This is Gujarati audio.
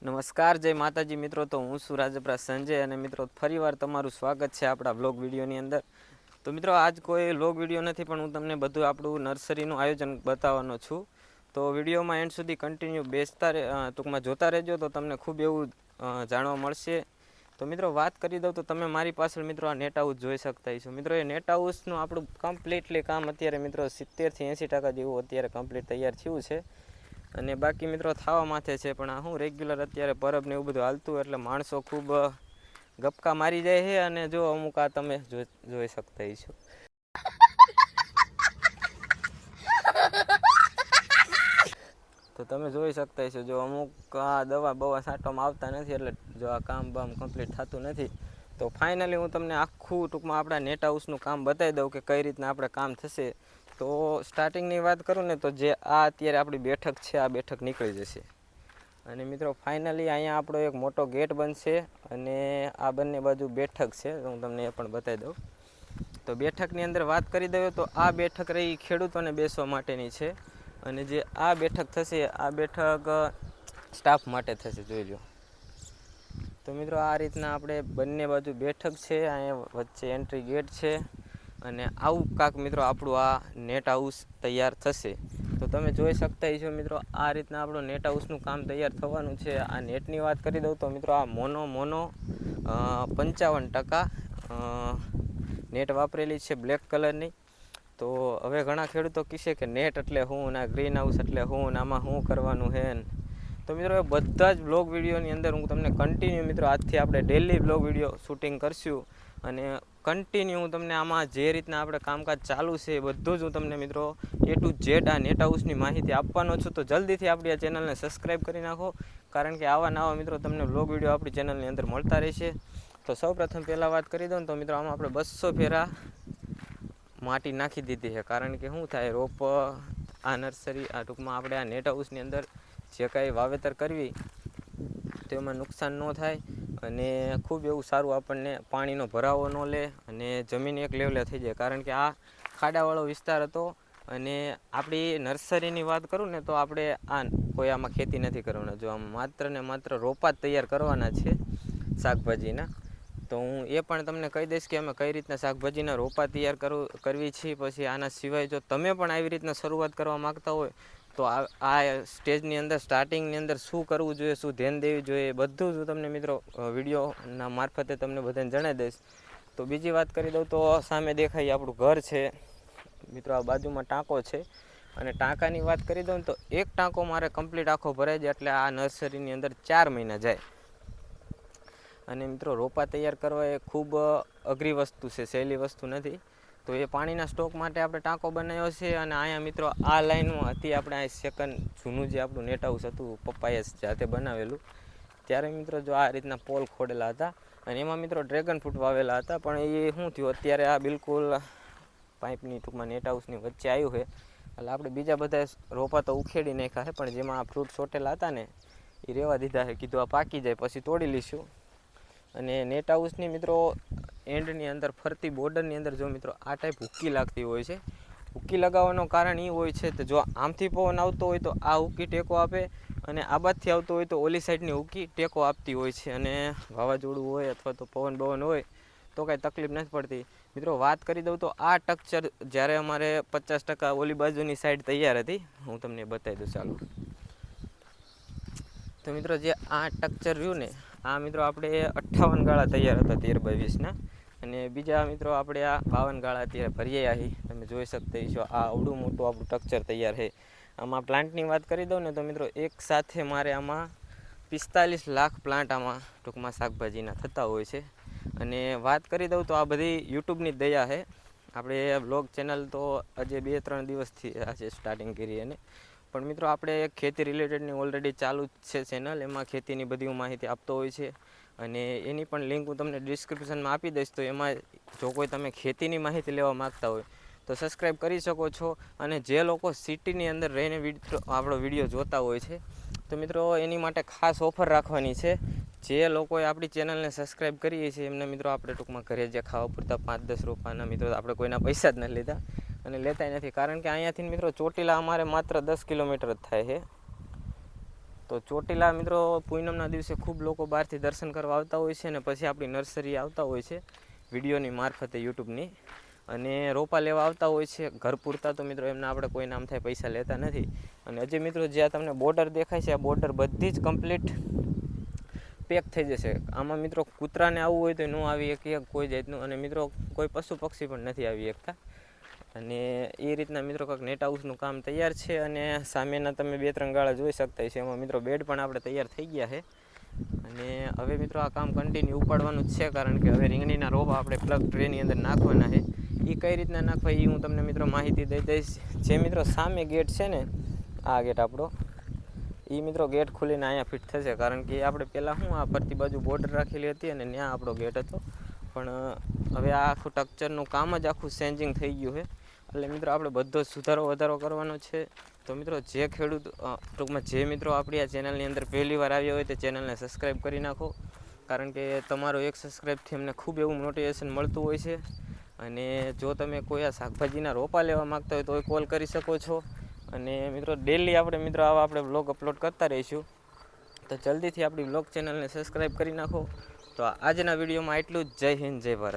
નમસ્કાર, જય માતાજી મિત્રો. તો હું છું રાજપરા સંજય અને મિત્રો ફરીવાર તમારું સ્વાગત છે આપણા વ્લોગ વિડીયોની અંદર. તો મિત્રો આજ કોઈ વ્લોગ વિડીયો નથી, પણ હું તમને બધું આપણું નર્સરીનું આયોજન બતાવવાનો છું. તો વિડીયોમાં એન્ડ સુધી કન્ટિન્યુ ટૂંકમાં જોતા રહેજો, તો તમને ખૂબ એવું જાણવા મળશે. તો મિત્રો વાત કરી દઉં તો તમે મારી પાછળ મિત્રો આ નેટ હાઉસ જોઈ શકતા છો. મિત્રો એ નેટ હાઉસનું આપણું કમ્પ્લીટલી કામ અત્યારે મિત્રો 70થી 80% જેવું અત્યારે કમ્પ્લીટ તૈયાર થયું છે. અને બાકી મિત્રો થવા માથે છે, પણ આ હું રેગ્યુલર અત્યારે પરબ ને એવું બધું હાલતું એટલે માણસો ખૂબ ગપકા મારી જાય છે. અને જો અમુક આ તમે જોઈ શકતા છો. તો તમે જોઈ શકતા છો, જો અમુક આ દવા બવા છાંટવામાં આવતા નથી, એટલે જો આ કામ બામ કમ્પ્લીટ થતું નથી. તો ફાઇનલી હું તમને આખું ટૂંકમાં આપણા નેટ હાઉસનું કામ બતાવી દઉં કે કઈ રીતના આપણે કામ થશે. તો સ્ટાર્ટિંગની વાત કરું ને, તો જે આ અત્યારે આપણી બેઠક છે, આ બેઠક નીકળી જશે. અને મિત્રો ફાઇનલી અહીંયા આપણો એક મોટો ગેટ બનશે, અને આ બંને બાજુ બેઠક છે, હું તમને એ પણ બતાવી દઉં. તો બેઠકની અંદર વાત કરી દઉં તો આ બેઠક રહી ખેડૂતોને બેસવા માટેની છે, અને જે આ બેઠક થશે, આ બેઠક સ્ટાફ માટે થશે, જોઈ લો. તો મિત્રો આ રીતના આપણે બંને બાજુ બેઠક છે, અહીંયા વચ્ચે એન્ટ્રી ગેટ છે, અને આવું કાંક મિત્રો આપણું આ નેટ હાઉસ તૈયાર થશે. તો તમે જોઈ શકતા છો મિત્રો, આ રીતના આપણું નેટ હાઉસનું કામ તૈયાર થવાનું છે. આ નેટની વાત કરી દઉં તો મિત્રો આ મોનો 55% નેટ વાપરેલી છે, બ્લેક કલરની. તો હવે ઘણા ખેડૂતો કહેશે કે નેટ એટલે હું, ના ગ્રીન હાઉસ એટલે હું, ને આમાં શું કરવાનું છે. તો મિત્રો એ બધા જ બ્લોગ વિડીયોની અંદર હું તમને કન્ટિન્યુ મિત્રો આજથી આપણે ડેલી બ્લોગ વિડીયો શૂટિંગ કરશું, અને કન્ટિન્યુ હું તમને આમાં જે રીતના આપણે કામકાજ ચાલુ છે એ બધું જ હું તમને મિત્રો A to Z આ નેટ હાઉસની માહિતી આપવાનો છું. તો જલ્દીથી આપણી આ ચેનલને સબસ્ક્રાઈબ કરી નાખો, કારણ કે આવા નવા મિત્રો તમને બ્લોગ વિડીયો આપણી ચેનલની અંદર મળતા રહેશે. તો સૌપ્રથમ પહેલાં વાત કરી દઉં ને, તો મિત્રો આમાં આપણે 200 ફેરા માટી નાખી દીધી છે, કારણ કે શું થાય, રોપ આ નર્સરી આ ટૂંકમાં આપણે આ નેટ હાઉસની અંદર જે કાંઈ વાવેતર કરવી તેમાં નુકસાન ન થાય, અને ખૂબ એવું સારું આપણને પાણીનો ભરાવો ન લે, અને જમીન એક લેવલે થઈ જાય. કારણ કે આ ખાડાવાળો વિસ્તાર હતો, અને આપણી નર્સરીની વાત કરું ને, તો આપણે કોઈ આમાં ખેતી નથી કરવાના. જો આમાં માત્ર ને માત્ર રોપા જ તૈયાર કરવાના છે શાકભાજીના. તો હું એ પણ તમને કહી દઈશ કે અમે કઈ રીતના શાકભાજીના રોપા તૈયાર કરવી છીએ. પછી આના સિવાય જો તમે પણ આવી રીતના શરૂઆત કરવા માગતા હોય, તો આ સ્ટેજની અંદર સ્ટાર્ટિંગની અંદર શું કરવું જોઈએ, શું ધ્યાન દેવી જોઈએ, બધું જ તમને મિત્રો વિડીયોના મારફતે તમને બધાને જણાવી દઈશ. તો બીજી વાત કરી દઉં તો સામે દેખાય આપણું ઘર છે મિત્રો, આ બાજુમાં ટાંકો છે. અને ટાંકાની વાત કરી દઉં ને, તો એક ટાંકો મારે કમ્પ્લીટ આખો ભરાઈ જાય એટલે આ નર્સરીની અંદર 4 મહિના જાય. અને મિત્રો રોપા તૈયાર કરવા એ ખૂબ અઘરી વસ્તુ છે, સહેલી વસ્તુ નથી. તો એ પાણીના સ્ટોક માટે આપણે ટાંકો બનાવ્યો છે. અને અહીંયા મિત્રો આ લાઈનમાં હતી આપણે આ સેકન્ડ જૂનું જે આપણું નેટ હાઉસ હતું, પપ્પાએ જાતે બનાવેલું, ત્યારે મિત્રો જો આ રીતના પોલ ખોડેલા હતા, અને એમાં મિત્રો ડ્રેગન ફ્રૂટ વાવેલા હતા. પણ એ શું થયું, અત્યારે આ બિલકુલ પાઇપની ટૂંકમાં નેટ હાઉસની વચ્ચે આવ્યું છે, એટલે આપણે બીજા બધા રોપા તો ઉખેડી નાખ્યા છે, પણ જેમાં આ ફ્રૂટ ચોટેલા હતા ને એ રહેવા દીધા છે. કીધું આ પાકી જાય પછી તોડી લઈશું. અને નેટ હાઉસની મિત્રો એન્ડની અંદર ફરતી બોર્ડરની અંદર જો મિત્રો આ ટાઈપ હુક્કી લાગતી હોય છે. હુક્કી લગાવવાનું કારણ એ હોય છે, તો જો આમથી પવન આવતો હોય તો આ હુક્કી ટેકો આપે, અને આ બાજુથી આવતો હોય તો ઓલી સાઈડની હુક્કી ટેકો આપતી હોય છે. અને વાવાઝોડું હોય અથવા તો પવન હોય તો કાંઈ તકલીફ નથી પડતી. મિત્રો વાત કરી દઉં તો આ સ્ટ્રક્ચર જ્યારે અમારે 50% ઓલી બાજુની સાઈડ તૈયાર હતી, હું તમને બતાવી દઉં ચાલો. તો મિત્રો જે આ સ્ટ્રક્ચર રહ્યું ને, આ મિત્રો આપણે 58 ગાળા તૈયાર હતા 13x20ના, અને બીજા મિત્રો આપણે આ 52 ગાળા અત્યારે ભરી આવી. તમે જોઈ શકતા છો આ અવડું મોટું આપણું સ્ટ્રક્ચર તૈયાર છે. આમાં પ્લાન્ટની વાત કરી દઉં ને, તો મિત્રો એક સાથે મારે આમાં 45 લાખ પ્લાન્ટ આમાં ટૂંકમાં શાકભાજીના થતા હોય છે. અને વાત કરી દઉં તો આ બધી યુટ્યુબની દયા છે. આપણે બ્લોગ ચેનલ તો આજે 2-3 દિવસથી આજે સ્ટાર્ટિંગ કરી, અને પણ મિત્રો આપણે એક ખેતી રિલેટેડની ઓલરેડી ચાલુ છે ચેનલ, એમાં ખેતીની બધી હું માહિતી આપતો હોય છે. અને એની પણ લિંક હું તમને ડિસ્ક્રિપ્શનમાં આપી દઈશ. તો એમાં જો કોઈ તમે ખેતીની માહિતી લેવા માગતા હોય તો સબસ્ક્રાઈબ કરી શકો છો. અને જે લોકો સિટીની અંદર રહીને આપણો વિડીયો જોતા હોય છે, તો મિત્રો એની માટે ખાસ ઓફર રાખવાની છે. જે લોકોએ આપણી ચેનલને સબસ્ક્રાઈબ કરીએ છીએ એમને મિત્રો આપણે ટૂંકમાં ઘરે જે ખાવા પૂરતા 5-10 રૂપિયાના મિત્રો આપણે કોઈના પૈસા જ નથી લીધા, અને લેતા નથી. કારણ કે અહીંયાથી મિત્રો ચોટીલા અમારે માત્ર 10 કિલોમીટર જ થાય છે. તો ચોટીલા મિત્રો પૂનમના દિવસે ખૂબ લોકો બહારથી દર્શન કરવા આવતા હોય છે, અને પછી આપણી નર્સરી આવતા હોય છે વિડીયોની મારફતે યુટ્યુબની, અને રોપા લેવા આવતા હોય છે ઘર પૂરતા. તો મિત્રો એમના આપણે કોઈ નામ થાય પૈસા લેતા નથી. અને હજી મિત્રો જ્યાં તમને બોર્ડર દેખાય છે, આ બોર્ડર બધી જ કમ્પ્લીટ પેક થઈ જશે. આમાં મિત્રો કૂતરાને આવવું હોય તો ન આવી શકીએ કોઈ જાતનું, અને મિત્રો કોઈ પશુ પક્ષી પણ નથી આવી શકતા. અને એ રીતના મિત્રો કંઈક નેટ હાઉસનું કામ તૈયાર છે. અને સામેના તમે 2-3 ગાળા જોઈ શકતા છે, એમાં મિત્રો બેડ પણ આપણે તૈયાર થઈ ગયા છે. અને હવે મિત્રો આ કામ કન્ટિન્યુ ઉપાડવાનું જ છે, કારણ કે હવે રીંગણીના રોપા આપણે પ્લગ ટ્રેની અંદર નાખવાના છે. એ કઈ રીતના નાખવા એ હું તમને મિત્રો માહિતી દઈ દઈશ. જે મિત્રો સામે ગેટ છે ને, આ ગેટ આપણો, એ મિત્રો ગેટ ખુલીને અહીંયા ફિટ થશે, કારણ કે આપણે પહેલાં શું આ ફરતી બાજુ બોર્ડર રાખેલી હતી અને ત્યાં આપણો ગેટ હતો. પણ હવે આ આખું સ્ટ્રક્ચરનું કામ જ આખું ચેન્જિંગ થઈ ગયું છે. એટલે મિત્રો આપણે બધો જ સુધારો વધારો કરવાનો છે. તો મિત્રો જે ખેડૂત ટૂંકમાં જે મિત્રો આપણી આ ચેનલની અંદર પહેલી વાર આવ્યા હોય તે ચેનલને સબસ્ક્રાઈબ કરી નાખો, કારણ કે તમારો એક સબસ્ક્રાઈબથી અમને ખૂબ એવું મોટિવેશન મળતું હોય છે. અને જો તમે કોઈ આ શાકભાજીના રોપા લેવા માગતા હોય તો એ કોલ કરી શકો છો. અને મિત્રો ડેલી આપણે બ્લોગ અપલોડ કરતા રહીશું, તો જલ્દીથી આપણી બ્લોગ ચેનલને સબસ્ક્રાઈબ કરી નાખો. તો આજના વિડીયોમાં એટલું જ. જય હિન્દ, જય ભારત.